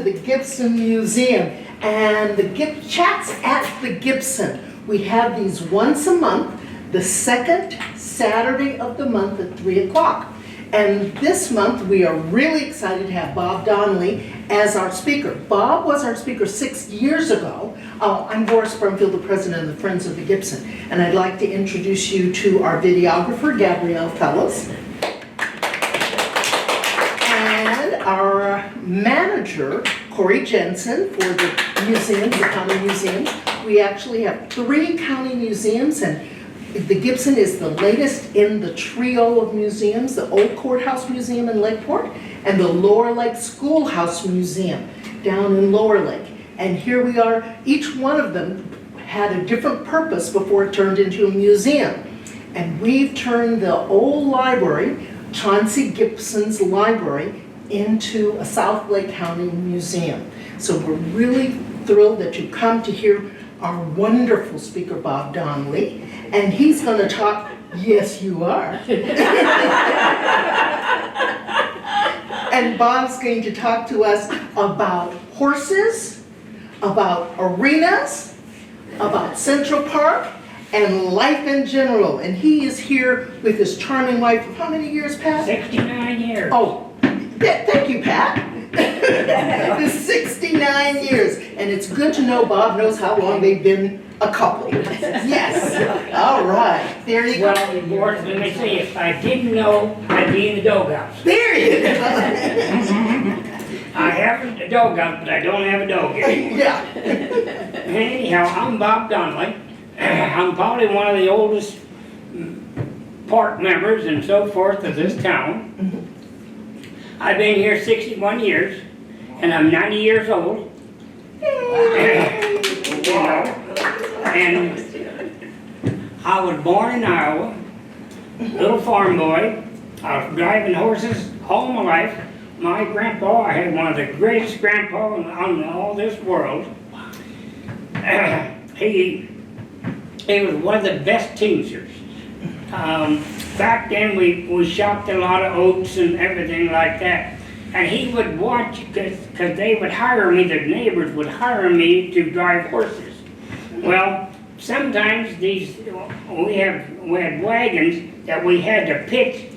the Gibson Museum and the Chats at the Gibson. We have these once a month, the second Saturday of the month at 3 o'clock. And this month, we are really excited to have Bob Donley as our speaker. Bob was our speaker 6 years ago. I'm Horace Brumfield, the president of the Friends of the Gibson. And I'd like to introduce you to our videographer, Gabriele and our manager, Corey Jensen, for the museums, the county museums. We actually have 3 county museums, and the Gibson is the latest in the trio of museums, the Old Courthouse Museum in Lakeport and the Lower Lake Schoolhouse Museum down in Lower Lake. And here we are, each one of them had a different purpose before it turned into a museum. And we've turned the old library, Chauncey Gibson's library, into a South Lake County museum. So we're really thrilled that you come to hear our wonderful speaker, Bob Donley. And he's going to talk, yes you are. And Bob's going to talk to us about horses, about arenas, about Central Park, and life in general. And he is here with his charming wife for how many years, Pat? 69 years. Oh, thank you, Pat. 69 years. And it's good to know Bob knows how long they've been a couple. Yes. All right. There you go. Well, Boris, let me see, if I didn't know, I'd be in the doghouse. There you go. I have a doghouse, but I don't have a dog yet. Yeah. Anyhow, I'm Bob Donley. I'm probably one of the oldest park members and so forth of this town. I've been here 61 years, and I'm 90 years old. And I was born in Iowa, little farm boy. I was driving horses all my life. My grandpa, I had one of the greatest grandpa on all this world. He was one of the best teamsters. Back then we shopped a lot of oats and everything like that. And he would watch, because they would hire me, the neighbors would hire me to drive horses. Well, sometimes we had wagons that we had to pitch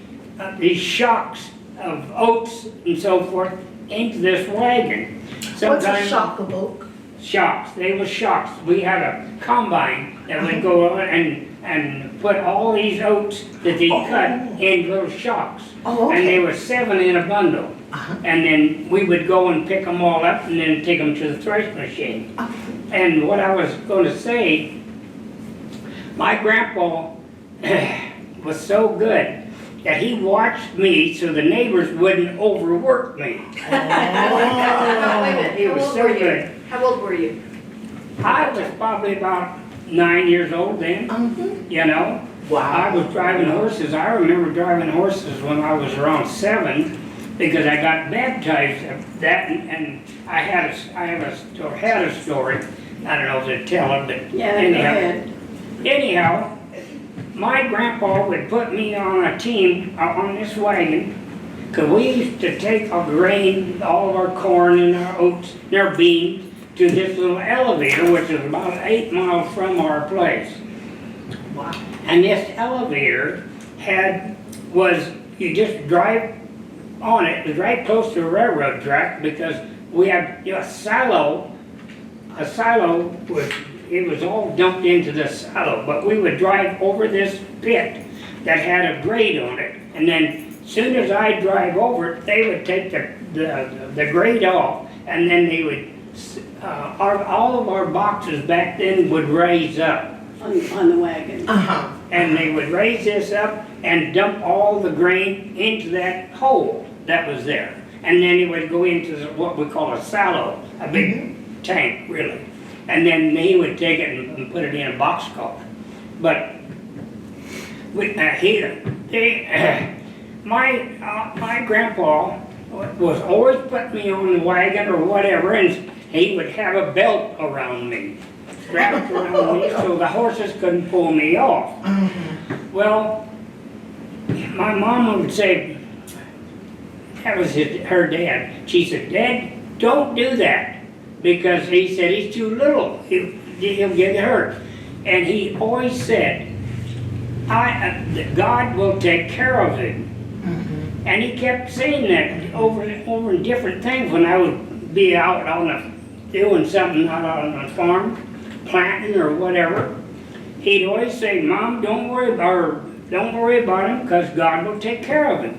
these shocks of oats and so forth into this wagon. What's a shock of oak? Shocks. They were shocks. We had a combine that would go on and put all these oats that they cut in little shocks. Oh, okay. And they were 7 in a bundle. And then we would go and pick them all up and then take them to the thresh machine. And what I was going to say, my grandpa was so good that he watched me so the neighbors wouldn't overwork me. Wait a minute. He was so good. How old were you? I was probably about 9 years old then, you know. Wow. I was driving horses. I remember driving horses when I was around 7 because I got baptized of that, and I had a story. I don't know if to tell it, but Yeah, anyhow, my grandpa would put me on a team on this wagon, because we used to take our grain, all of our corn and our oats and our beans to this little elevator, which is about 8 miles from our place. Wow. And this elevator you just drive on it. It was right close to a railroad track because we had a silo. A silo it was all dumped into the silo, but we would drive over this pit that had a grate on it, and then as soon as I drive over it, they would take the grate off, and then they would all of our boxes back then would raise up. On the wagon. And they would raise this up and dump all the grain into that hole that was there. And then it would go into what we call a silo, a big tank, really. And then he would take it and put it in a boxcar. But my grandpa was always putting me on the wagon or whatever, and he would have a belt around me. Wrapped around me so the horses couldn't pull me off. Well, my mom would say, that was her dad, she said, "Dad, don't do that, because he said he's too little, he'll get hurt. And he always said, that God will take care of him. And he kept saying that over in different things when I would be out doing something out on the farm, planting or whatever. He'd always say, Mom, don't worry about him, because God will take care of him.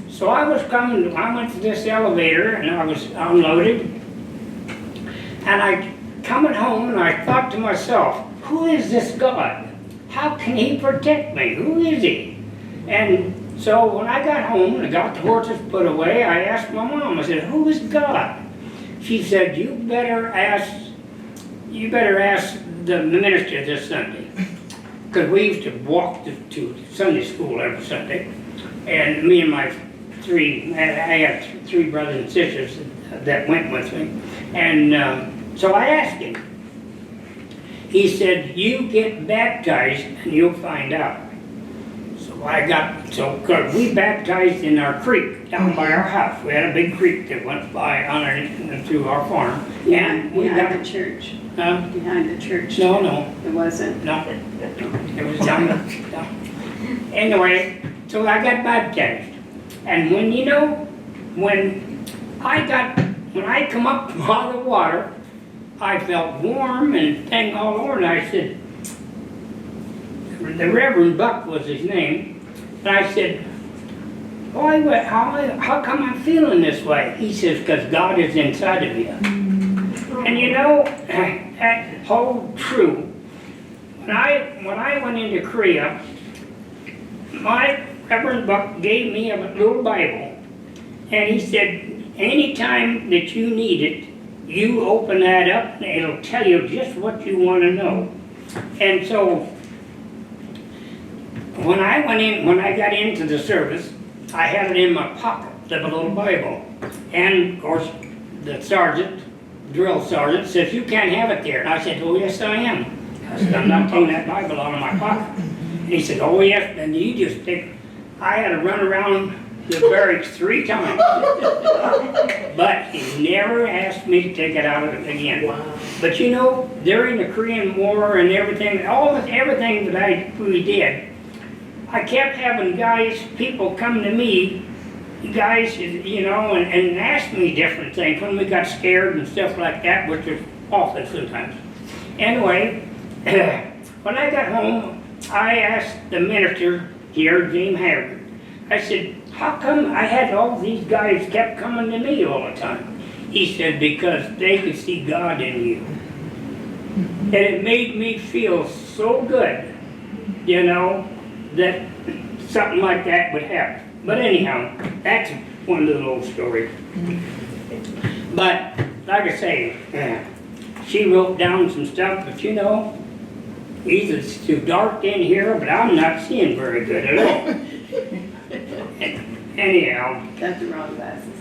So I went to this elevator and I was unloaded. And I coming home and I thought to myself, who is this God? How can he protect me? Who is he? And so when I got home and I got the horses put away, I asked my mom, I said, who is God? She said, you better ask the minister this Sunday. Because we used to walk to Sunday school every Sunday. And me and my I had three brothers and sisters that went with me. And so I asked him. He said, you get baptized and you'll find out. So cause we baptized in our creek down by our house. We had a big creek that went by through our farm. And we got Behind the church. Huh? Behind the church. No. It wasn't? No. It was down. Anyway, so I got baptized. And when I come up out of the water, I felt warm and thing all over, and I said, the Reverend Buck was his name, and I said, boy, how come I'm feeling this way? He says, because God is inside of you. And that holds true. When I went into Korea, my Reverend Buck gave me a little Bible, and he said, anytime that you need it, you open that up and it'll tell you just what you want to know. And so when I got into the service, I had it in my pocket, the little Bible. And of course, the drill sergeant says, you can't have it there. And I said, oh yes I am. I said, I'm not taking that Bible out of my pocket. And he said, oh yes, and you just take. I had to run around the barracks 3 times. But he never asked me to take it out of it again. Wow. But during the Korean War and everything, everything that we did, I kept having people come to me, and ask me different things when we got scared and stuff like that, which was often sometimes. Anyway, when I got home, I asked the minister here, James Haggard, I said, how come I had all these guys kept coming to me all the time? He said, because they could see God in you. And it made me feel so good, that something like that would happen. But anyhow, that's one little old story. But, like I say, she wrote down some stuff, but either it's too dark in here, but I'm not seeing very good at all. Anyhow. Got the wrong glasses.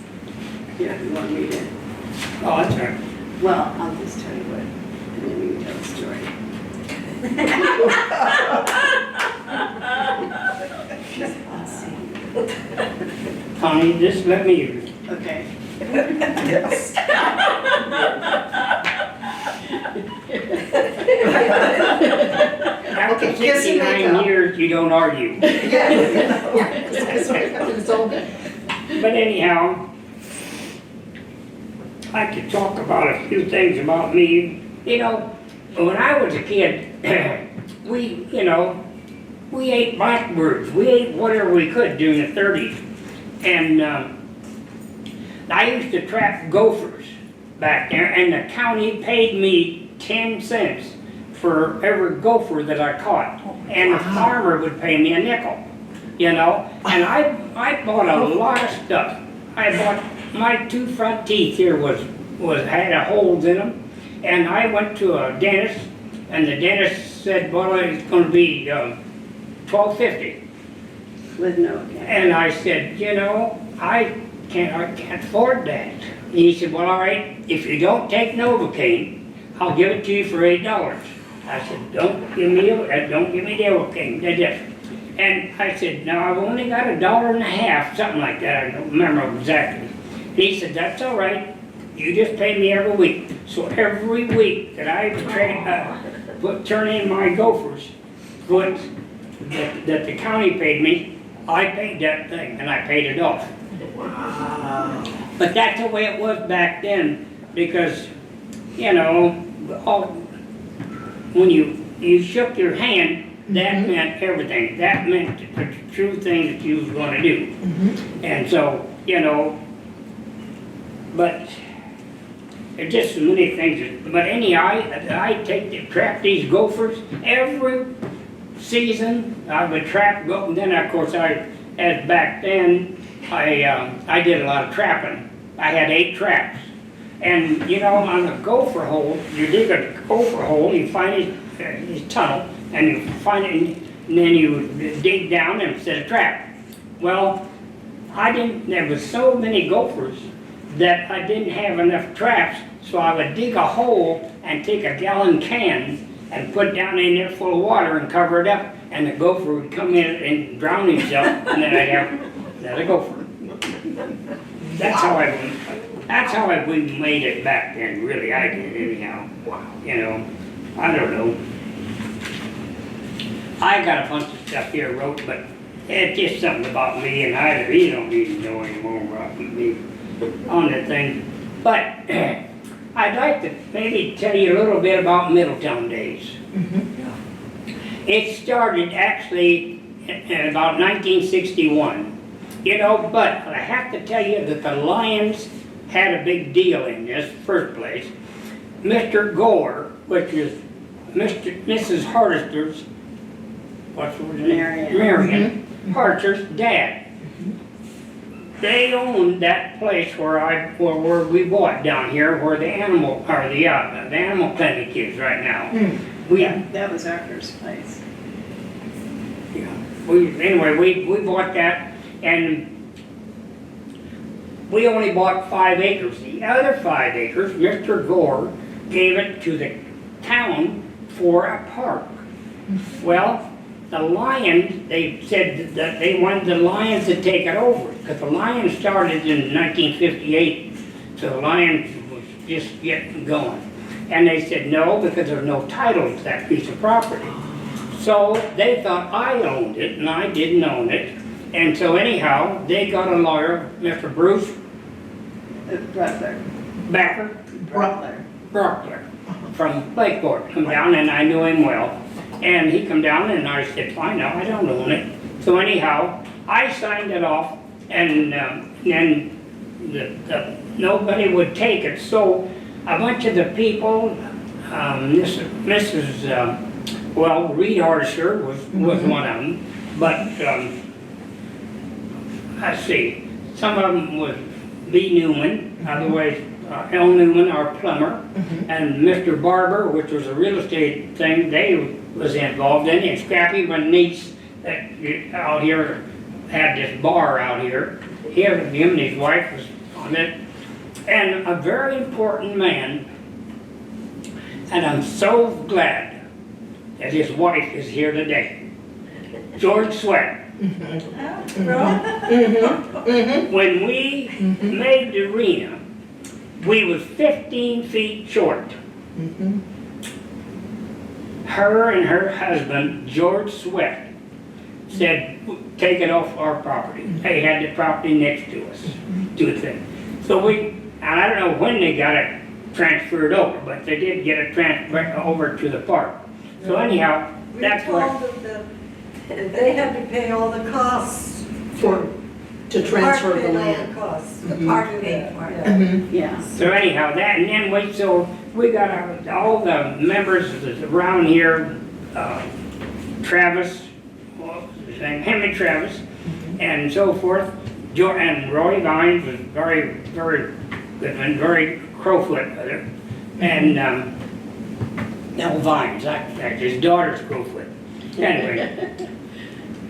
Yeah, you want me to? Oh, that's right. Well, I'll just tell you what, and then we can tell the story. Connie, just let me use it. Okay. Yes. After Okay, kiss and make 69 up. years, you don't argue. It's all good. But anyhow, I could talk about a few things about me. When I was a kid, we ate blackbirds. We ate whatever we could during the 30s. And I used to trap gophers back there, and the county paid me 10 cents for every gopher that I caught. And the farmer would pay me a nickel, And I bought a lot of stuff. I bought, my 2 front teeth here had holes in them. And I went to a dentist, and the dentist said, well, it's going to be $12.50. With Novocaine. And I said, I can't afford that. And he said, well, all right, if you don't take Novocaine, I'll give it to you for $8. I said, don't give me Novocaine. And I said, now I've only got $1.50, something like that. I don't remember exactly. And he said, that's all right. You just pay me every week. So every week that I turn in my gophers, goods that the county paid me, I paid that thing, and I paid it off. Wow. But that's the way it was back then, because, you know, when you shook your hand, that meant everything. That meant the true thing that you was going to do. And so, you know, but there's just so many things. But anyhow, I trap these gophers every season. I would trap, go, and then of course as back then, I did a lot of trapping. I had 8 traps. And you know, on a gopher hole, you dig a gopher hole, you find his tunnel, and you find it, and then you dig down and set a trap. Well, there was so many gophers that I didn't have enough traps, so I would dig a hole and take a gallon can and put it down in there full of water and cover it up, and the gopher would come in and drown himself, and then I'd have another gopher. That's how I made it back then, really, I did anyhow. Wow. You know, I don't know. I got a bunch of stuff here wrote, but it's just something about me, and you don't need to know anymore about me on the thing. But I'd like to maybe tell you a little bit about Middletown Days. It started actually in about 1961. You know, but I have to tell you that the Lions had a big deal in this first place. Mr. Gore, which is Mrs. Hardister's, what's her name? Marion Hardister's dad. They owned that place where we bought down here, where the animal clinic is right now. That was our first place. Yeah. Anyway, we bought that. And we only bought 5 acres. The other 5 acres, Mr. Gore gave it to the town for a park. Well, the Lions, they said that they wanted the Lions to take it over, because the Lions started in 1958, so the Lions was just getting going. And they said no, because there's no title to that piece of property. So they thought I owned it, and I didn't own it. And so anyhow, they got a lawyer, Mr. Bruce Brockler from Lakeport, come down, and I knew him well. And he come down, and I said, fine, no, I don't own it. So anyhow, I signed it off, and then nobody would take it. So a bunch of the people, Mrs. Reed Hardister was one of them, but let's see, some of them was B. Newman, otherwise L. Newman, our plumber, and Mr. Barber, which was a real estate thing, they was involved in it. Scrappy, my niece that out here had this bar out here. Him and his wife was on it. And a very important man, and I'm so glad that his wife is here today. George Sweat. When we made the arena, we was 15 feet short. Her and her husband, George Sweat, said, take it off our property. They had the property next to us, to the thing. So and I don't know when they got it transferred over, but they did get it transferred over to the park. So anyhow, that's what. They had to pay all the costs. To transfer the land. The costs. The park paid for it. Yeah. So anyhow, that, and then we got all the members around here, Travis, what was his name, Henry Travis, and so forth. And Roy Vines was very, very good and very Crowfoot with it. And Nell Vines, his daughter's Crowfoot. Anyway,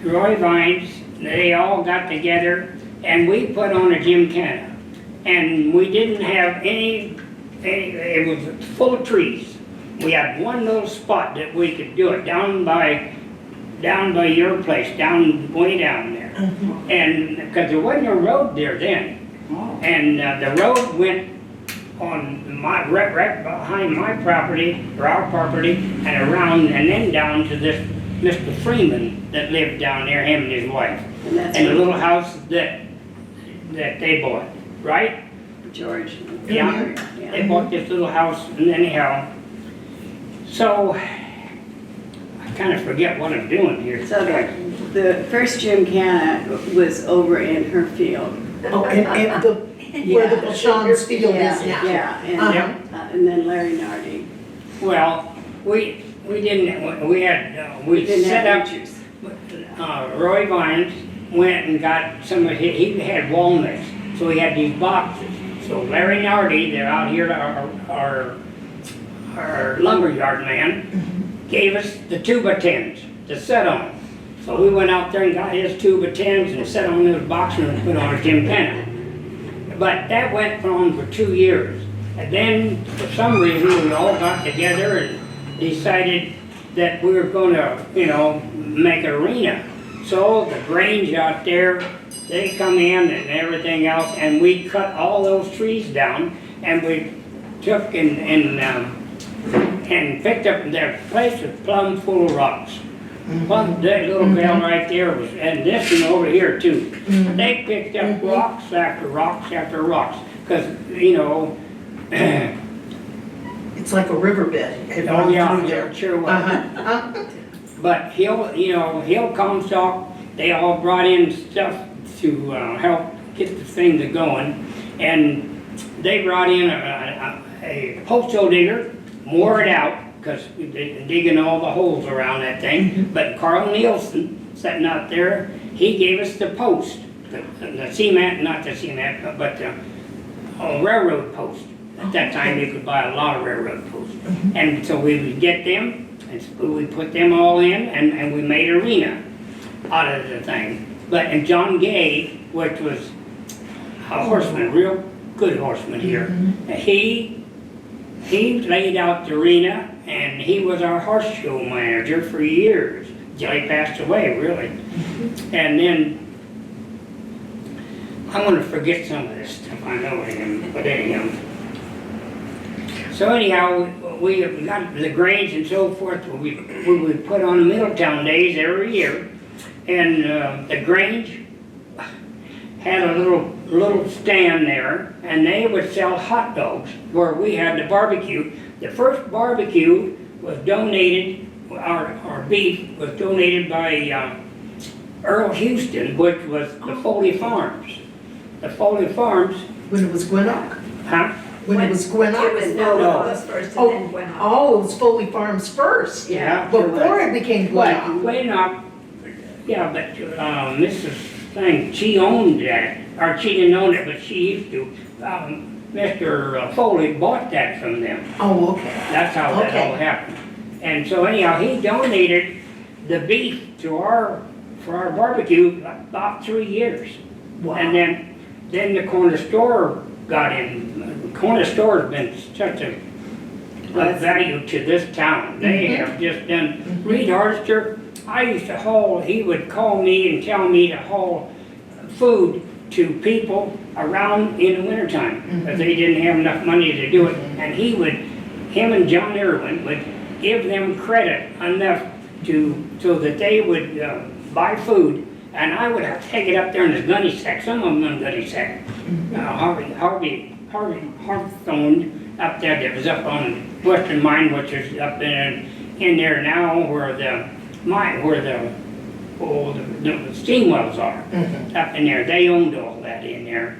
Roy Vines, they all got together and we put on a gymkhana. And we didn't have any, it was full of trees. We had one little spot that we could do it down by your place, way down there. And because there wasn't a road there then. And the road went on my, right behind my property, or our property, and around, and then down to this Mr. Freeman that lived down there, him and his wife. And that's And the what little house that they bought, right? George. Yeah. They bought this little house, and anyhow, so I kind of forget what I'm doing here. So the first gymkhana was over in her field. Oh, and the, where the Bashan's field is now. Yeah, Uh-huh. and then Larry Nardi. Well, we didn't, we had, we Didn't set have up, bleachers. Roy Vines went and got some of his, he had walnuts, so he had these boxes. So Larry Nardi, they're out here, our lumberyard man, gave us the 2x10s to set on. So we went out there and got his 2x10s and set on those boxes and put on a gymkhana. But that went on for 2 years. And then, for some reason, we all got together and decided that we were going to, you know, make an arena. So the Grange out there, they come in and everything else, and we cut all those trees down, and we took and picked up their place was plumb full of rocks. Plumb, that little bell right there was, and this one over here too. They picked up rocks after rocks after rocks, because, you know, It's like a riverbed. It oh runs yeah, through there. it sure was. Uh-huh. But he'll Comstock, they all brought in stuff to help get the thing to going. And they brought in a postal digger, wore it out, because they're digging all the holes around that thing. But Carl Nielsen, sitting out there, he gave us the post, the cement, not the cement, but the railroad post. At that time, you could buy a lot of railroad posts. And so we would get them, and we put them all in, and we made an arena out of the thing. And John Gay, which was a horseman, real good horseman here, he laid out the arena, and he was our horse show manager for years, till he passed away, really. And then, I'm going to forget some of this stuff, I know him, but anyhow. So anyhow, we got the Grange and so forth, we would put on the Middletown Days every year. And the Grange had a little stand there, and they would sell hot dogs where we had the barbecue. The first barbecue was donated, our beef was donated by Earl Houston, which was the Foley Farms. The Foley Farms. When it was Gwinnett? Huh? When it was Gwinnett? It was No. was first and then went on. Oh, it was Foley Farms first. Yeah. Before it became Gwinnett. Gwinnett, yeah, but Mrs. Thing, she owned that, or she didn't own it, but she used to. Mr. Foley bought that from them. Oh, okay. That's how that all happened. And so anyhow, he donated the beef to for our barbecue about 3 years. Wow. And then the corner store got in. The corner store has been such a value to this town. They have just done, Reed Harster, I used to haul, he would call me and tell me to haul food to people around in the wintertime, because they didn't have enough money to do it. And him and John Irwin would give them credit enough so that they would buy food, and I would take it up there in his gunny sack, some of them in gunny sack. Harvey Hawthorne up there that was up on Western Mine, which is up in there now where the steam wells are, up in there. They owned all that in there.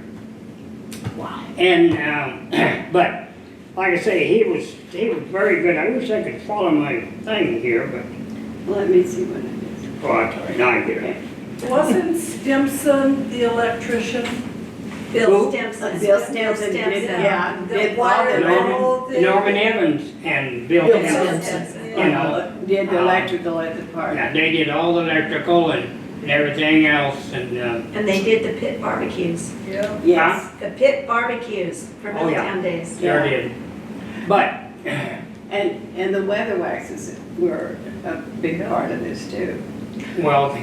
Wow. And but like I say, he was very good. I wish I could follow my thing here, but Let me see what it is. oh, I'll tell you now here. Wasn't Stimson the electrician? Who? Stimson. Bill Stimson did, yeah, The did wire all and the. Norman Evans and Bill Bill Stimson. Stimson. You know, Did the electrical at the park. yeah, they did all the electrical and everything else, and And they did the pit barbecues, Yeah. Yes, the pit barbecues for Oh, yeah. Middletown Days. sure did. But and the weather waxes were a big part of this too. well,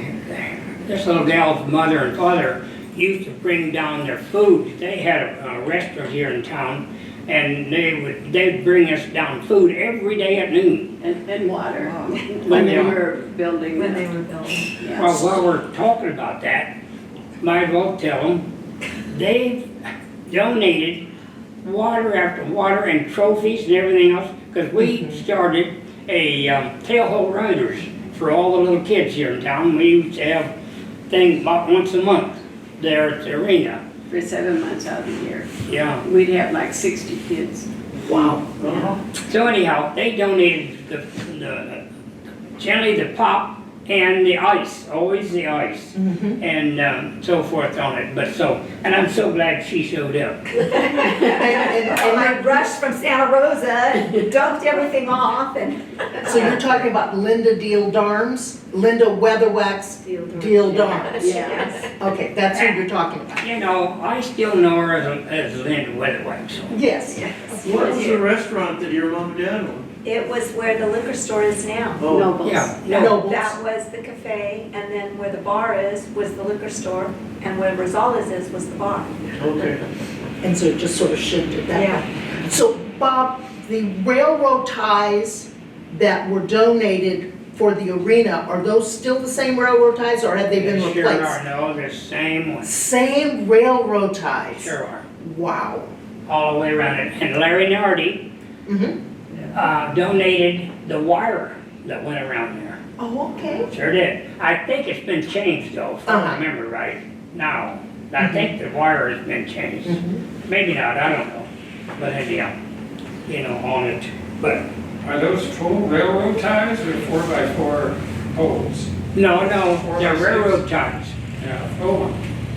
this little gal's mother and father used to bring down their food. They had a restaurant here in town and they'd bring us down food every day at noon. And water, When when they they were- were building. When the- they were building. yeah. Well, while we're talking about that, might as well tell them, they've donated water after water and trophies and everything else, because we started a tailhole riders for all the little kids here in town. We used to have things about once a month there at the arena. For 7 months out of the year. Yeah. We'd have like 60 kids. Wow. So anyhow, they donated generally the pop and the ice, always the ice, and so forth on it. But and I'm so glad she showed up. I rushed from Santa Rosa, dumped everything off and. So you're talking about Linda Linda Weatherwax Deal Darms? Yes. Okay, that's who you're talking about. You know, I still know her as Linda Weatherwax. So. Yes. What was the restaurant that your mom and dad owned? It was where the liquor store is now. Oh, Nobles. Yeah, no, Nobles. That was the cafe, and then where the bar is was the liquor store, and where Rosales is was the bar. okay. And so it just sort of shifted that. So Bob, the railroad ties that were donated for the arena, are those still the same railroad ties or have they been Sure are, replaced? no, the same ones. Same railroad ties? Sure are, Wow. all the way around it. And Larry Nardi donated the wire that went around there. Oh, okay. Sure did. I think it's been changed though, if I remember right now. I think the wire has been changed. Maybe not, I don't know. But anyhow, you know, on it. But Are those full railroad ties or 4x4 poles? no, they're railroad ties. Yeah, oh,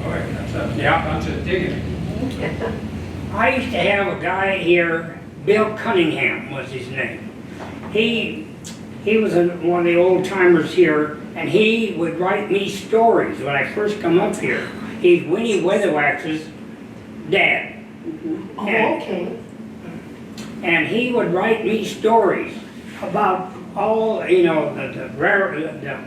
boy, that's a Yeah. bunch of digging. I used to have a guy here, Bill Cunningham was his name. He was one of the old timers here, and he would write me stories when I first come up here. He's Winnie Weatherwax's dad. Oh, And- okay. And he would write me stories about all, you know, the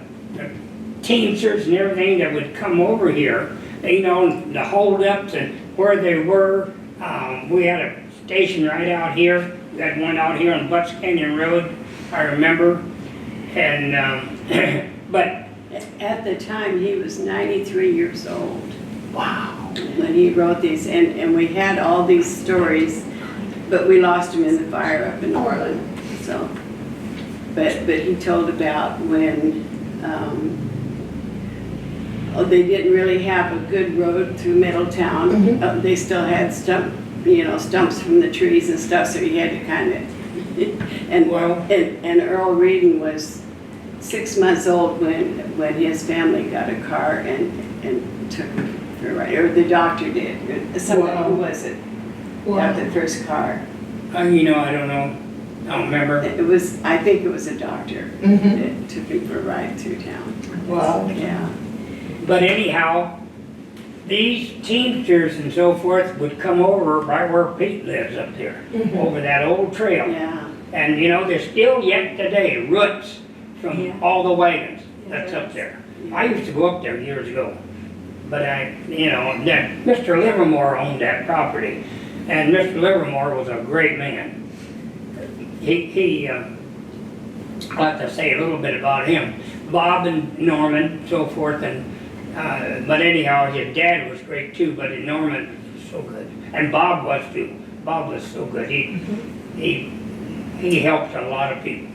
teamsters and everything that would come over here, you know, the holdups and where they were. We had a station right out here. We had one out here on Butts Canyon Road, I remember. And, but At the time, he was 93 years old Wow. when he wrote these, and we had all these stories, but we lost him in the fire up in Orland. So, but he told about when they didn't really have a good road through Middletown. They still had stumps from the trees and stuff, so he had to kind of. And Earl Reading was 6 months old when his family got a car and took him for a ride, or the doctor did. Somebody, who was it? Got the first car. you know, I don't know, I don't remember. I think it was a doctor that took him for a ride through town. Wow. Yeah. But anyhow, these teamsters and so forth would come over right where Pete lives up there, over that old trail. Yeah. And you know, there's still yet today roots from all the wagons that's up there. I used to go up there years ago, but then Mr. Livermore owned that property, and Mr. Livermore was a great man. I'll have to say a little bit about him. Bob and Norman, so forth, and but anyhow, his dad was great too, but Norman was so good. And Bob was too. Bob was so good. He helped a lot of people.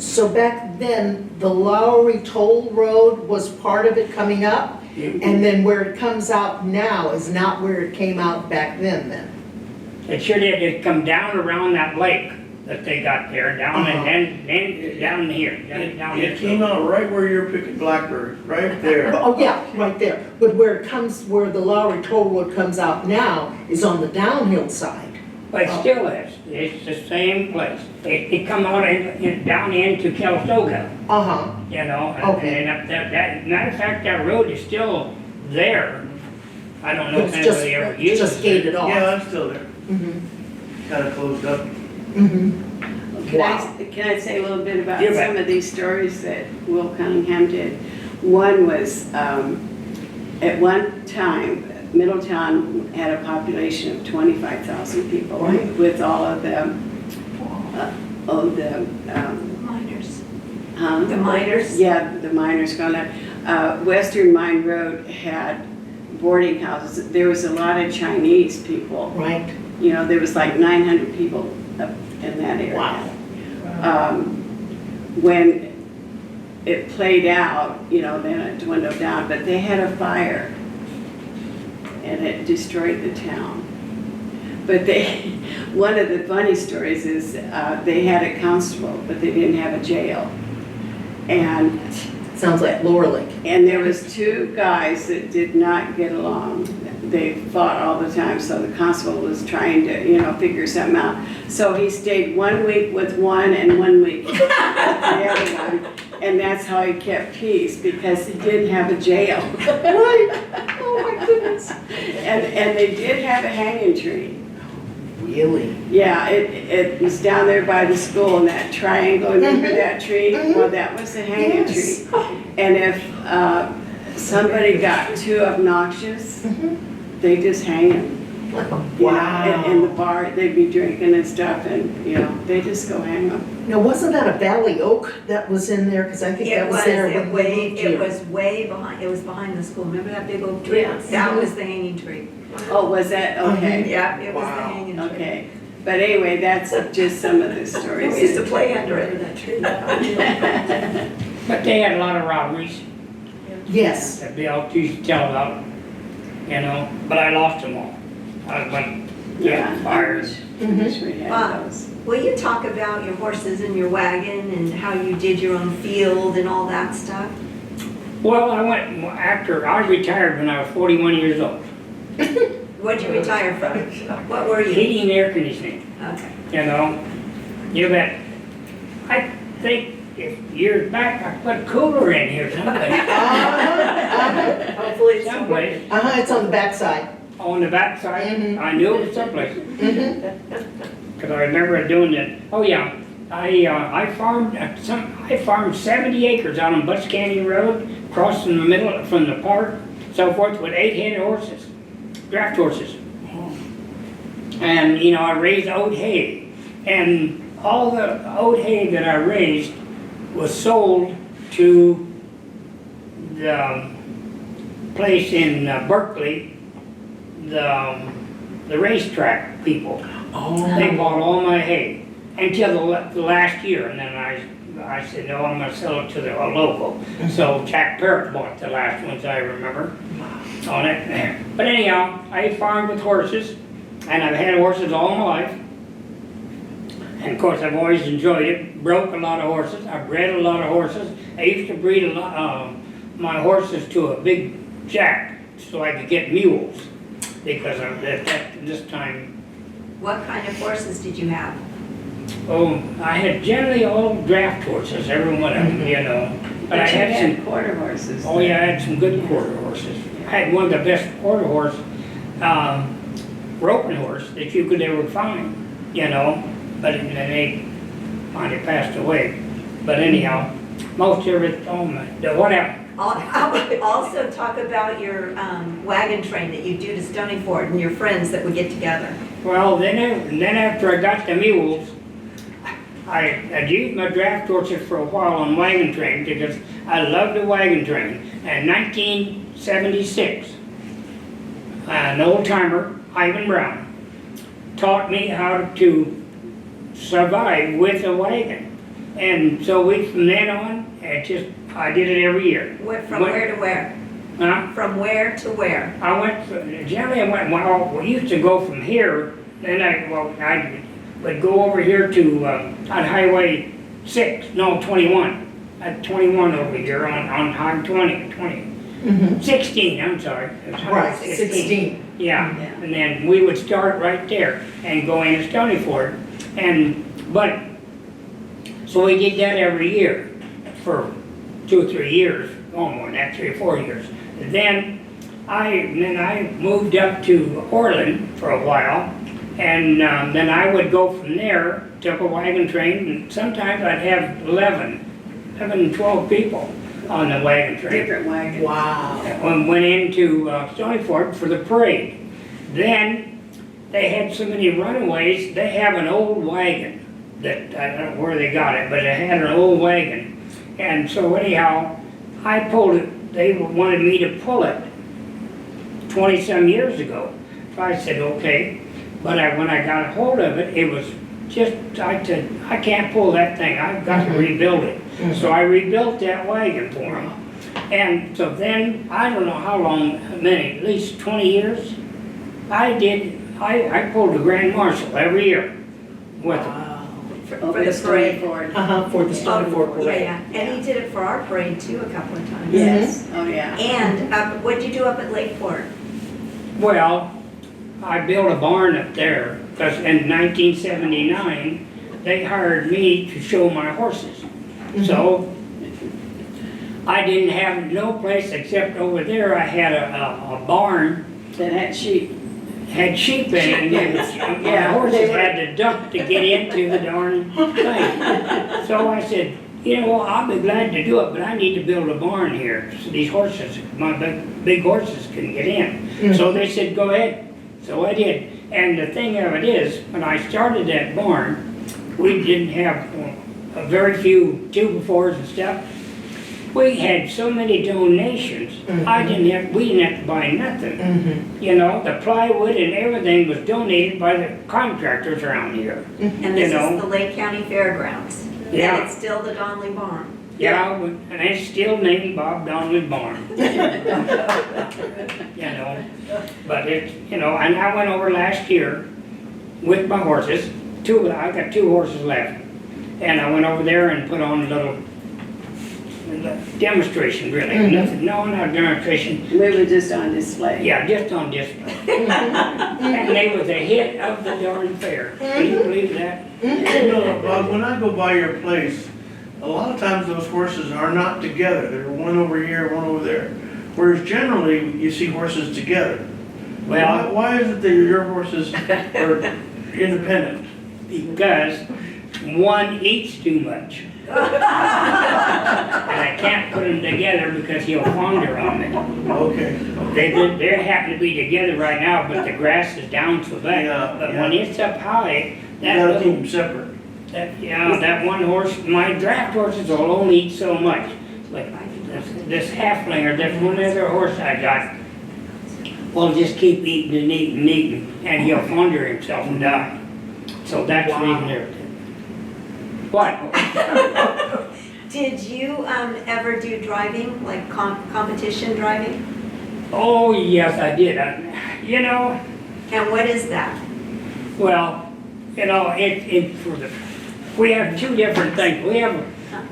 So back then, the Lowry Toll Road was part of it coming up, and then where it comes out now is not where it came out back then. It sure did. It come down around that lake that they got there, down and then down here. Down It came out right where you're picking blackberries, right there. Oh, yeah, right there. But where the Lowry Toll Road comes out now is on the downhill side. But it still is. It's the same place. It come out down into Calistoga, you know. Okay. And up that matter of fact, that road is still there. I don't know But if it's just, anybody ever it's uses just gated off. Yeah, I'm still there. Kind of closed up. Can I say a little bit about You bet. some of these stories that Will Cunningham did? One was, at one time, Middletown had a population of 25,000 people Right. with all of the, Miners. huh? The miners? Yeah, the miners going on. Western Mine Road had boarding houses. There was a lot of Chinese people. Right. You know, there was like 900 people up in that area. Wow. When it played out, you know, then it dwindled down, but they had a fire and it destroyed the town. But they, one of the funny stories is they had a constable, but they didn't have a jail. And Sounds like Lower Lake. there was two guys that did not get along. They fought all the time, so the constable was trying to, you know, figure something out. So he stayed 1 week with one and 1 week with the other one. And that's how he kept peace, because he didn't have a jail. Right. Oh my goodness. And they did have a hanging tree. Really? Yeah, it was down there by the school in that triangle, remember that tree? Well, that was the hanging Yes. tree. And if somebody got too obnoxious, they just hang them. Wow. In the bar, they'd be drinking and stuff, and, you know, they just go hang them. Now, wasn't that a Valley Oak that was in there? Because I think that was there when we moved It here. was way behind, it was behind the school. Remember that big oak tree? Yes. That was the hanging tree. Oh, was that, okay, Yeah, it was the Wow. hanging tree. okay. But anyway, that's just some of the stories. We used to play under it, that tree. But they had a lot of robberies Yes. that Bill used to tell about, you know, but I lost them all. I went Yeah. fires. I wish we had Wow. those. Will you talk about your horses and your wagon and how you did your own field and all that stuff? Well, I went, after, I retired when I was 41 years old. What'd you retire from? What were you? Heating and air conditioning, Okay. you know, you bet. I think if years back, I put a cooler in here someplace. Hopefully it's Someplace, It's on the backside. on the backside, Mhm. I knew it was someplace. Because I remember doing that. Oh yeah, I farmed I farmed 70 acres out on Butts Canyon Road, crossing the middle from the park, so forth, with 8 head horses, draft horses. And you know, I raised oat hay, and all the oat hay that I raised was sold to the place in Berkeley, the racetrack people. They bought all my hay until the last year, and then I said, no, I'm gonna sell it to the local. So Jack Parrott bought the last ones I remember on it. But anyhow, I farmed with horses, and I've had horses all my life. And of course, I've always enjoyed it. Broke a lot of horses. I bred a lot of horses. I used to breed a lot, my horses to a big jack so I could get mules, because at this time. What kind of horses did you have? Oh, I had generally all draft horses, every one of them, you know. But I you had some, quarter horses. oh yeah, I had some good quarter horses. I had one of the best quarter horse, roping horse that you could ever find, you know. But they finally passed away. But anyhow, most of it, oh my, whatever. Also talk about your wagon train that you do to Stony Ford and your friends that would get together. Well, then after I got the mules, I'd used my draft horses for a while on wagon train because I loved the wagon train. In 1976, an old timer, Ivan Brown, taught me how to survive with a wagon. And so from then on, I did it every year. From where to where? Huh? From where to where? Well, we used to go from here, then I would go over here to, on Highway 21. At 21 over here on Highway 16, I'm sorry. It was Highway Right, 16. Yeah, and then we would start right there and go into Stony Ford. So we did that every year for 2 or 3 years, oh more than that, 3 or 4 years. Then I moved up to Orland for a while, and then I would go from there, took a wagon train, and sometimes I'd have 11 and 12 people on the wagon train. Different wagons. Wow. And went into Stony Ford for the parade. Then they had so many runaways, they have an old wagon that, I don't know where they got it, but it had an old wagon. And so anyhow, I pulled it, they wanted me to pull it 20-some years ago. So I said, okay. But when I got a hold of it, it was just, I said, I can't pull that thing, I've got to rebuild it. So I rebuilt that wagon for him. And so then, I don't know how long, at least 20 years, I pulled the Grand Marshal every year with him. Over the Stony Ford. For the Stony Ford Yeah, parade. yeah, and he did it for our parade too a couple of times. Yes, oh, yeah. And what'd you do up at Lakeport? Well, I built a barn up there, because in 1979, they hired me to show my horses. So, I didn't have no place except over there. I had a barn, That had sheep. had sheep in it, and my Yeah, horses they were- had to duck to get into the darn thing. So I said, you know, I'll be glad to do it, but I need to build a barn here, so these horses, my big horses can get in. So they said, go ahead. So I did. And the thing of it is, when I started that barn, we didn't have very few 2x4s and stuff. We had so many donations, we didn't have to buy nothing. You know, the plywood and everything was donated by the contractors around here. And this is the Lake County Fairgrounds. Yeah. And it's still the Donley Barn. Yeah, and it's still named Bob Donley Barn. You know, but it's, you know, and I went over last year with my horses. I got 2 horses left. And I went over there and put on a little demonstration, really. Nothing, no, not demonstration. We were just on display. Yeah, just on display. And they was a hit of the darn fair. Can you believe that? You know, Bob, when I go by your place, a lot of times those horses are not together. They're one over here, one over there. Whereas generally, you see horses together. Well, Why is it that your horses are independent? because one eats too much. And I can't put them together because he'll flounder on me. Okay. They happen to be together right now, but the grass is down so bad. Yeah, But yeah. when it's up high, You gotta keep little, them separate. that one horse, my draft horses will only eat so much. Like this halfling or this one other horse I got will just keep eating and eating and eating, and he'll flounder himself and die. So that's the reason there. What? Did you ever do driving, like competition driving? Oh, yes, I did. You know, And what is that? well, you know, we have 2 different things.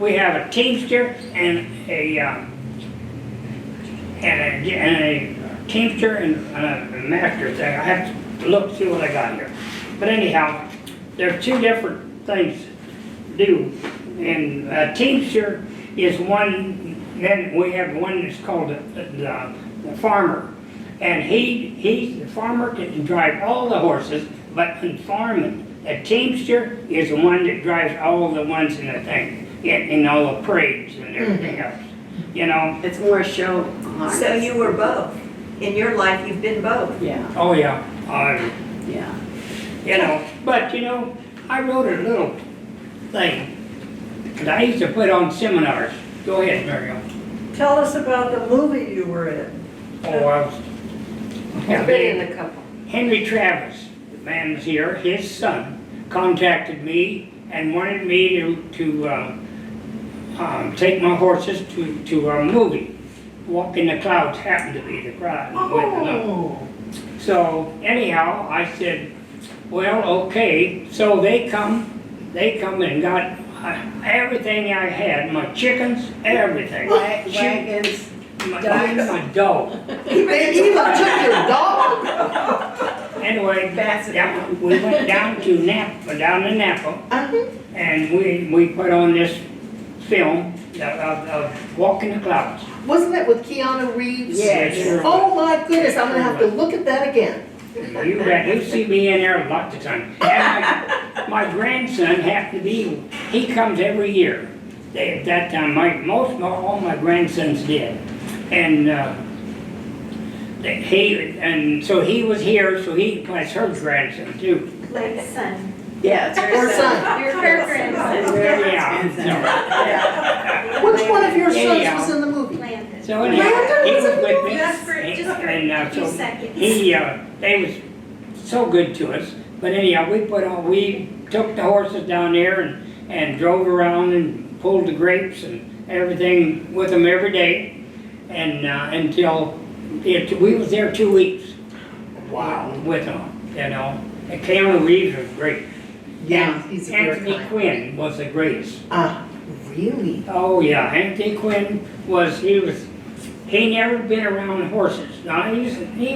We have a teamster and a teamster and a master thing. I have to look, see what I got here. But anyhow, there are 2 different things to do. And a teamster is one, then we have one that's called the farmer. And the farmer can drive all the horses, but in farming, a teamster is the one that drives all the ones in the thing, in all the parades and everything else. You know? It's more show harness. So you were both. In your life, you've been both. Yeah, Oh yeah, yeah. you know. But you know, I wrote a little thing that I used to put on seminars. Go ahead, Miriam. Tell us about the movie you were in. Oh, I was. You've been in a couple. Henry Travis, the man was here. His son contacted me and wanted me to take my horses to a movie. Walk in the Clouds happened to be the crowd. Oh. So anyhow, I said, well, okay. So they come and got everything I had, my chickens, everything. Wagons. My dog. They even took your dog? Anyway, Fascinating. we went down to Napa, and we put on this film of Walking the Clouds. Wasn't it with Keanu Reeves? Yes, sure. Oh my goodness, I'm gonna have to look at that again. You bet, you see me in there lots of times. And my grandson happened to be, he comes every year. at that time, all my grandsons did. And so he was here, so he was her grandson too. Like son. Yeah, it's Or her son. son. Your grandson. Yeah. Which one of your sons Anyhow. was in the movie? Landon. So anyhow, he was with me. Just for a few So seconds. they was so good to us. But anyhow, we took the horses down there and drove around and pulled the grapes and everything with them every day. And until we was there 2 weeks. Wow. With them, you know. And Cameron Reeves was great. Yeah, And he's a very Anthony kind. Quinn was the greatest. Really? Oh yeah, Anthony Quinn he never been around horses. Now he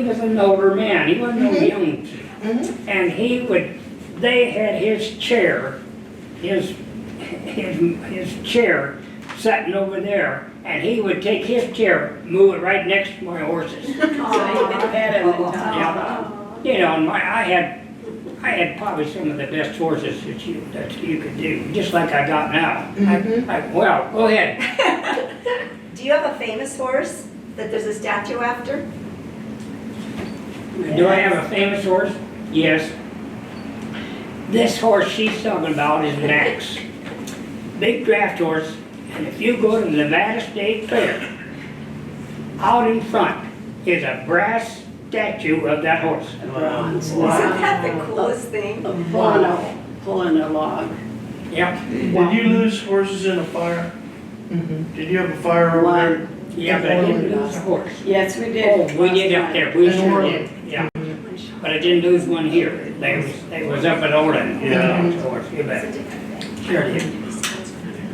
was an older man, he wasn't no young. Mhm. And they had his chair, his chair sitting over there, and he would take his chair, move it right next to my horses. So you can pet him and talk. Yeah. You know, and I had probably some of the best horses that you could do, just like I got now. Well, go ahead. Do you have a famous horse that there's a statue after? Do I have a famous horse? Yes. This horse she's talking about is Max. Big draft horse, and if you go to the Nevada State Fair, out in front is a brass statue of that horse. Bronze. Isn't that the coolest thing? Pulling a log. Yep. Did you lose horses in a fire? Mhm. Did you have a fire over there? One. Yeah, but I didn't lose a horse. Yes, we did. Oh, we did up there, we In sure Orland. did, yeah. But I didn't lose one here. They was up at Orland. Yeah. Of course, you bet. Sure did.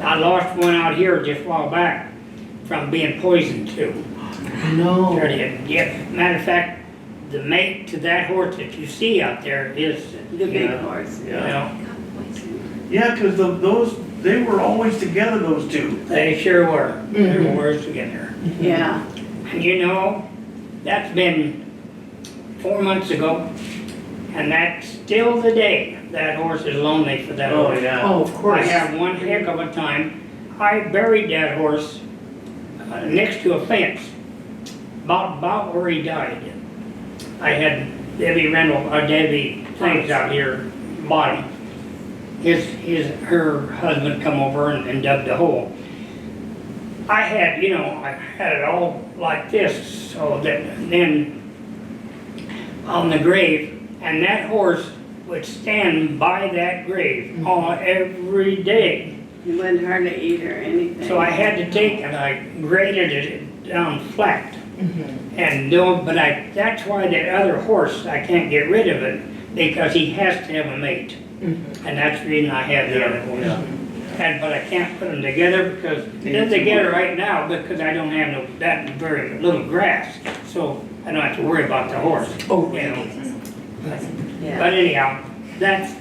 I lost one out here just a while back from being poisoned too. No. Sure did. Yeah, matter of fact, the mate to that horse that you see out there is, The big Yeah. horse. you Yeah, know, yeah, because they were always together, those two. they sure were. They were together. Yeah. And you know, that's been 4 months ago, and that's still the day that horse is lonely for that Oh, horse. yeah. Oh, of I course. had one heck of a time. I buried that horse next to a fence, about where he died. I had Debbie things out here, bottom. Her husband come over and dug the hole. I had it all like this, so that then on the grave, and that horse would stand by that grave every day. You wouldn't hardly eat or anything. So I had to take and I graded it down flat. That's why that other horse, I can't get rid of it, because he has to have a mate. And that's the reason I have the other horse. But I can't put them together because they're together right now because I don't have that very little grass. So I don't have to worry about the horse. Oh, You know. Yeah. But anyhow, that's,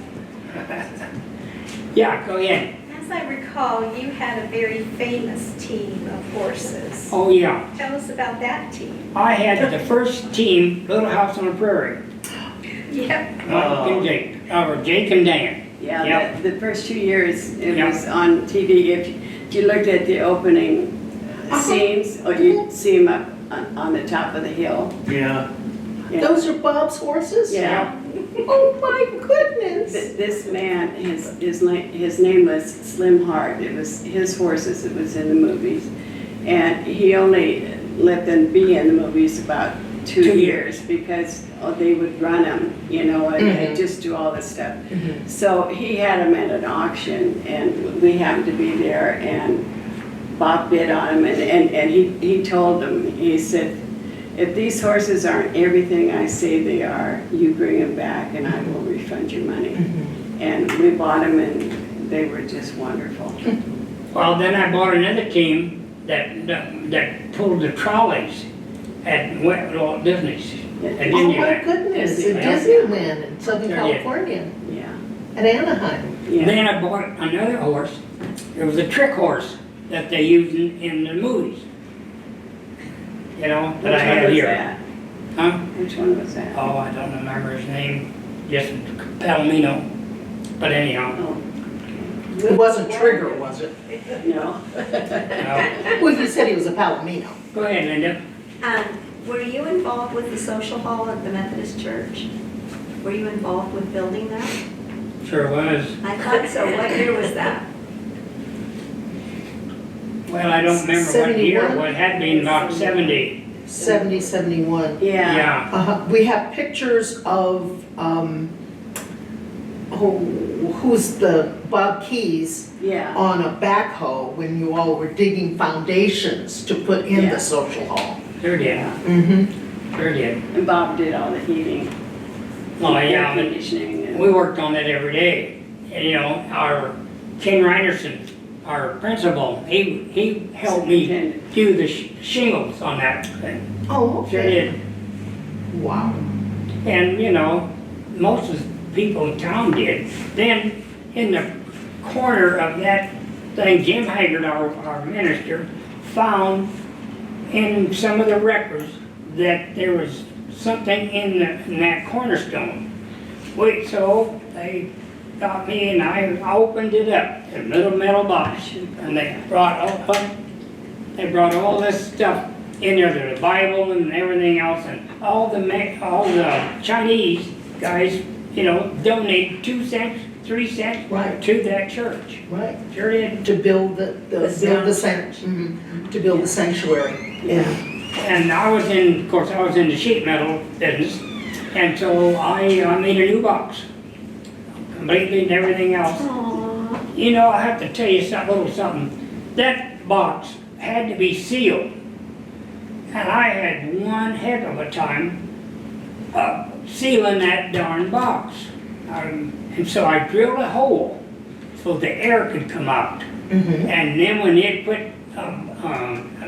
yeah, go ahead. As I recall, you had a very famous team of horses. Oh, yeah. Tell us about that team. I had the first team, Little House on the Prairie. Yep. Mike and Jake, or Jake and Dan. Yeah, Yep. the first 2 years, it Yeah. was on TV. If you looked at the opening scenes, or you'd see them up on the top of the hill. Yeah. Yeah. Those are Bob's horses? Yeah. Oh my goodness. This man, his name was Slim Hart. It was his horses. It was in the movies, and he only let them be in the movies about 2 years because they would run them, and just do all this stuff. So he had them at an auction, and we happened to be there, and Bob bid on them, and he told them, he said, if these horses aren't everything I say they are, you bring them back and I will refund your money. And we bought them and they were just wonderful. Well, then I bought another team that pulled the trolleys at Walt Disney's. At Oh my Disneyland. goodness, in Yeah. Disneyland in Southern Sure did. California, Yeah. at Anaheim. Yeah. Then I bought another horse. It was a trick horse that they used in the movies. That I Which one had was here. that? Huh? Which one was that? Oh, I don't remember his name. Just Palomino. But anyhow, Oh, It wasn't Trigger, was it? No. No. Well, you said he was a Palomino. Go ahead, Linda. Were you involved with the social hall at the Methodist Church? Were you involved with building that? Sure was. I thought so. What year was that? Well, I don't remember what year, 71? what had been about 70. 70, 71. Yeah. Yeah. We have pictures of, who's the, Bob Keys Yeah. on a backhoe when you all were digging foundations to put in Yeah. the social hall. Sure did. Mm-hmm. Sure did. And Bob did all the heating. Oh, Air yeah. but conditioning. And, We worked on it every day. And, you know, our Ken Reinerson, our principal, he helped me Superintendent. do the shingles on that thing. Oh, Sure okay. did. Wow. And, you know, most of the people in town did. Then, in the corner of that thing, Jim Haggard, our minister, found in some of the records that there was something in that cornerstone. So they got me and I opened it up, a little metal box, and they brought all this stuff in there, the Bible and everything else, and all the Chinese guys, you know, donated 2 cents, 3 cents Right. to that church. Right. Sure did. To build the sanctuary. to build the sanctuary. Yeah. And I was in the sheet metal business, and so I made a new box, completely and everything else. Aww. You know, I have to tell you a little something. That box had to be sealed, and I had one heck of a time sealing that darn box. And so I drilled a hole so the air could come out. Mm-hmm. And then when it quit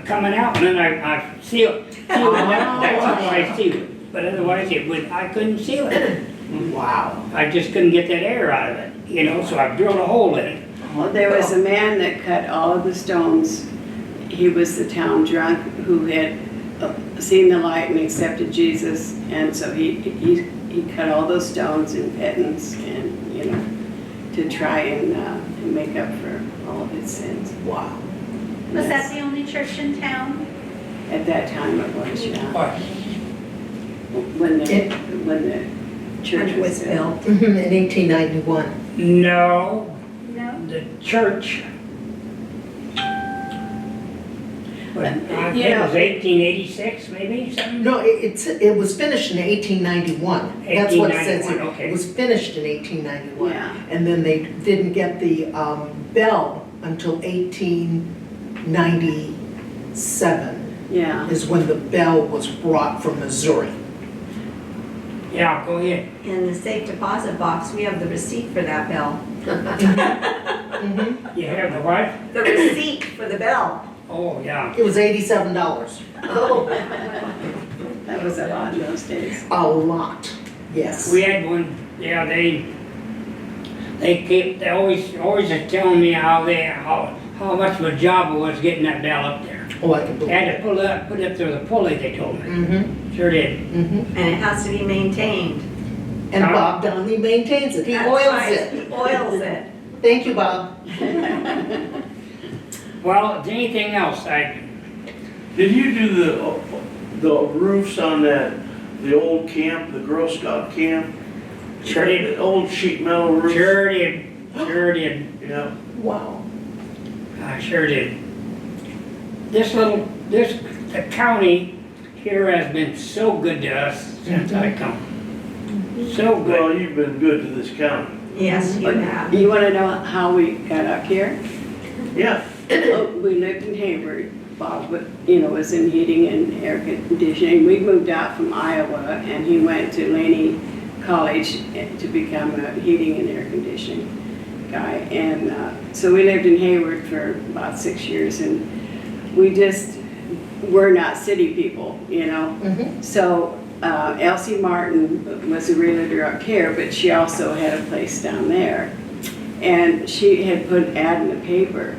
coming out, and then I sealed it. That's how I sealed it. But otherwise, I couldn't seal it. Wow. I just couldn't get that air out of it, you know, so I drilled a hole in it. Well, there was a man that cut all of the stones. He was the town drunk who had seen the light and accepted Jesus, and so he cut all those stones in pittance, and you know, to try and make up for all of his sins. Wow. Was that the only church in town? At that time, it was, yeah. But When the church Church was built. Mm-hmm. In 1891. no, No? the church, I think it was 1886, maybe, something? No, it was finished in 1891. That's what it says here. 1891, okay. It was finished in 1891. Yeah. And then they didn't get the bell until 1897 Yeah. is when the bell was brought from Missouri. Yeah, go ahead. In the safe deposit box, we have the receipt for that bell. Mm-hmm. You have the what? The receipt for the bell. Oh, yeah. It was $87. Oh. That was a lot in those days. A lot, yes. We had one, yeah, they always telling me how much of a job it was getting that bell up there. Oh, I can believe Had it. to put up through the pulley, they told me. Mm-hmm, Sure did. mm-hmm. And it has to be maintained. And Bob Donley maintains it. He That's oils right, it. He oils it. Thank you, Bob. Well, anything else, Did you do the roofs on the old camp, the Girl Scout camp? Sure did. The old sheet metal roof? Sure did. Sure did. Yeah. Wow. I sure did. The county here has been so good to us since I come. So good. Well, you've been good to this county. Yes, you have. You want to know how we got up here? Yeah. We lived in Hayward. Bob, was in heating and air conditioning. We moved out from Iowa, and he went to Laney College to become a heating and air conditioning guy. And so we lived in Hayward for about 6 years, and we just were not city people, you know. Mm-hmm. So Elsie Martin was a realtor up here, but she also had a place down there. And she had put an ad in the paper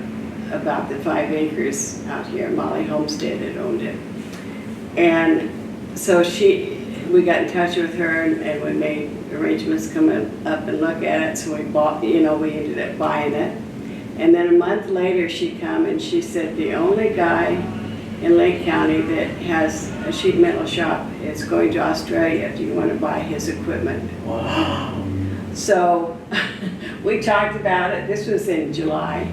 about the 5 acres out here. Molly Homestead had owned it. And so we got in touch with her, and we made arrangements to come up and look at it. So we bought, we ended up buying it. And then a month later, she come and she said, the only guy in Lake County that has a sheet metal shop is going to Australia. Do you want to buy his equipment? Wow. So we talked about it. This was in July.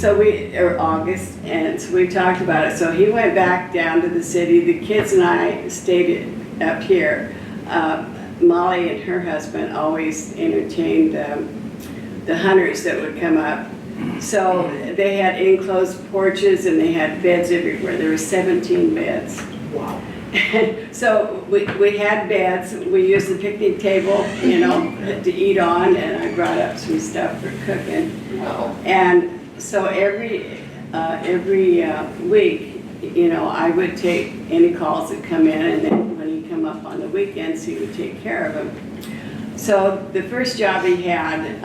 Or August, and so we talked about it. So he went back down to the city. The kids and I stayed up here. Molly and her husband always entertained the hunters that would come up. So they had enclosed porches and they had beds everywhere. There were 17 beds. Wow. So we had beds. We used the picnic table, you know, to eat on, and I brought up some stuff for cooking. Wow. And so every week, you know, I would take any calls that come in, and then when he come up on the weekends, he would take care of them. So the first job he had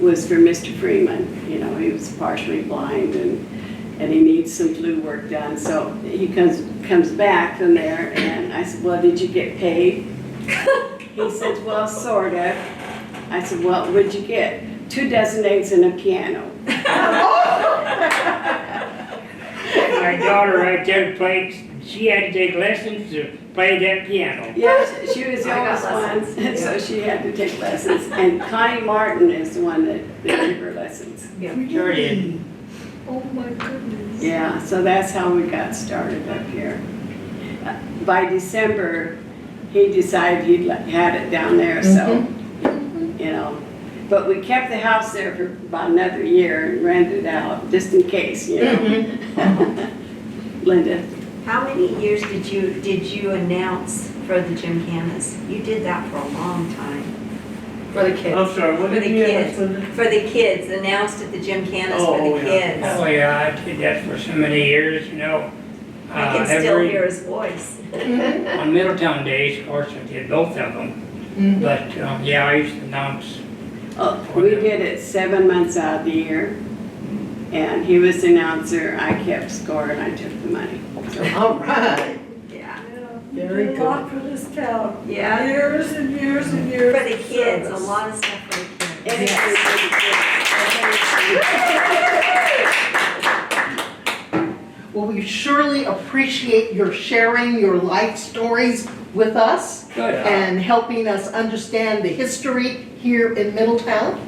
was for Mr. Freeman. You know, he was partially blind and he needs some glue work done. So he comes back from there, and I said, well, did you get paid? He said, well, sort of. I said, well, what'd you get? 2 dozen eggs and a piano. My daughter right there played, she had to take lessons to play that piano. Yes, she was the I got oldest one, lessons. so she had to take lessons. And Connie Martin is the one that gave her lessons. Sure did. Oh my goodness. Yeah, so that's how we got started up here. By December, he decided he'd had it down there, so, you know. But we kept the house there for about another year and rented it out, just in case, you know. Linda? How many years did you announce for the gymkhana? You did that for a long time. For the kids. I'm sorry, what For did the you kids, ask? for the kids, announced at the gymkhana for Oh, the yeah. kids. Oh, yeah, I did that for so many years, you know. I can still hear his voice. On Middletown Days, of course, I did both of them. But, yeah, I used to announce. Oh, we did it 7 months out of the year. And he was the announcer, I kept score, and I took the money. So, All right. Yeah. Very A lot for this town. Yeah. Years and years and years. For the of kids, a service. lot of stuff for the kids. anything for the Well, we surely appreciate your sharing your life stories with us Good. and helping us understand the history here in Middletown.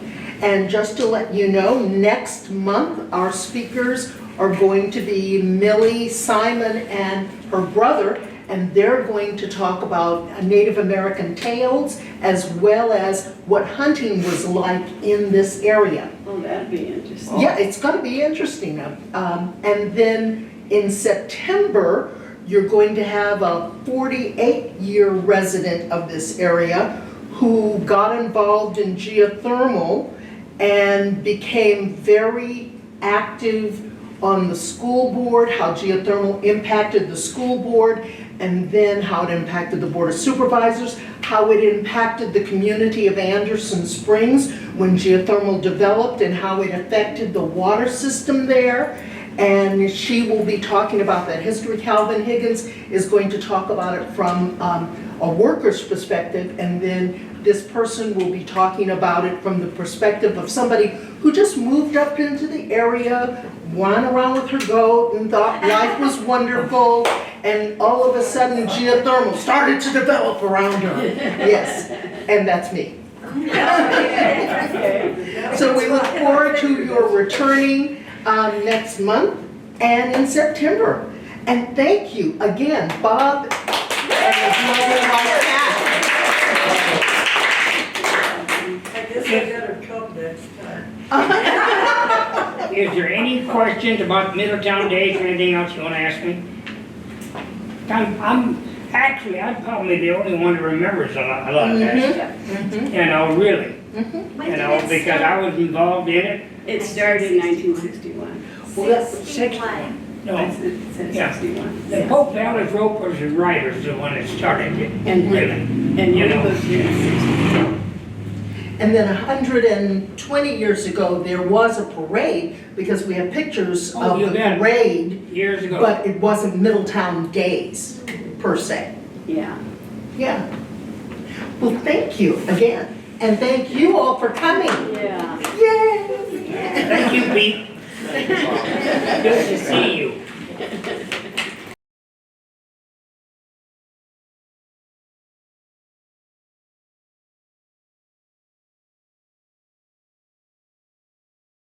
And just to let you know, next month our speakers are going to be Millie Simon and her brother, and they're going to talk about Native American tales as well as what hunting was like in this area. Oh, that'd be interesting. Yeah, it's going to be interesting. And then in September, you're going to have a 48-year resident of this area who got involved in geothermal and became very active on the school board, how geothermal impacted the school board, and then how it impacted the Board of Supervisors, how it impacted the community of Anderson Springs when geothermal developed, and how it affected the water system there. And she will be talking about that history. Calvin Higgins is going to talk about it from a worker's perspective, and then this person will be talking about it from the perspective of somebody who just moved up into the area, ran around with her goat and thought life was wonderful, and all of a sudden geothermal started to develop around her. Yes, and that's me. So we look forward to your returning next month and in September. And thank you again, Bob and his mother-in-law, Pat. I guess I better come next time. Is there any questions about Middletown Days or anything else you want to ask me? I'm probably the only one that remembers a lot of that stuff. You know, really. You know, because I was involved in it. It started in 1961. Well, that's 61. No, It said Yeah. 61. the Pope Valley Ropers and Riders, the one that started it, And really. And You we know. moved here in 61. And then 120 years ago, there was a parade, because we have pictures Oh, of you the bet. parade, Years ago. but it wasn't Middletown Days, per se. Yeah. Yeah. Well, thank you again, and thank you all for coming. Yeah. Yay!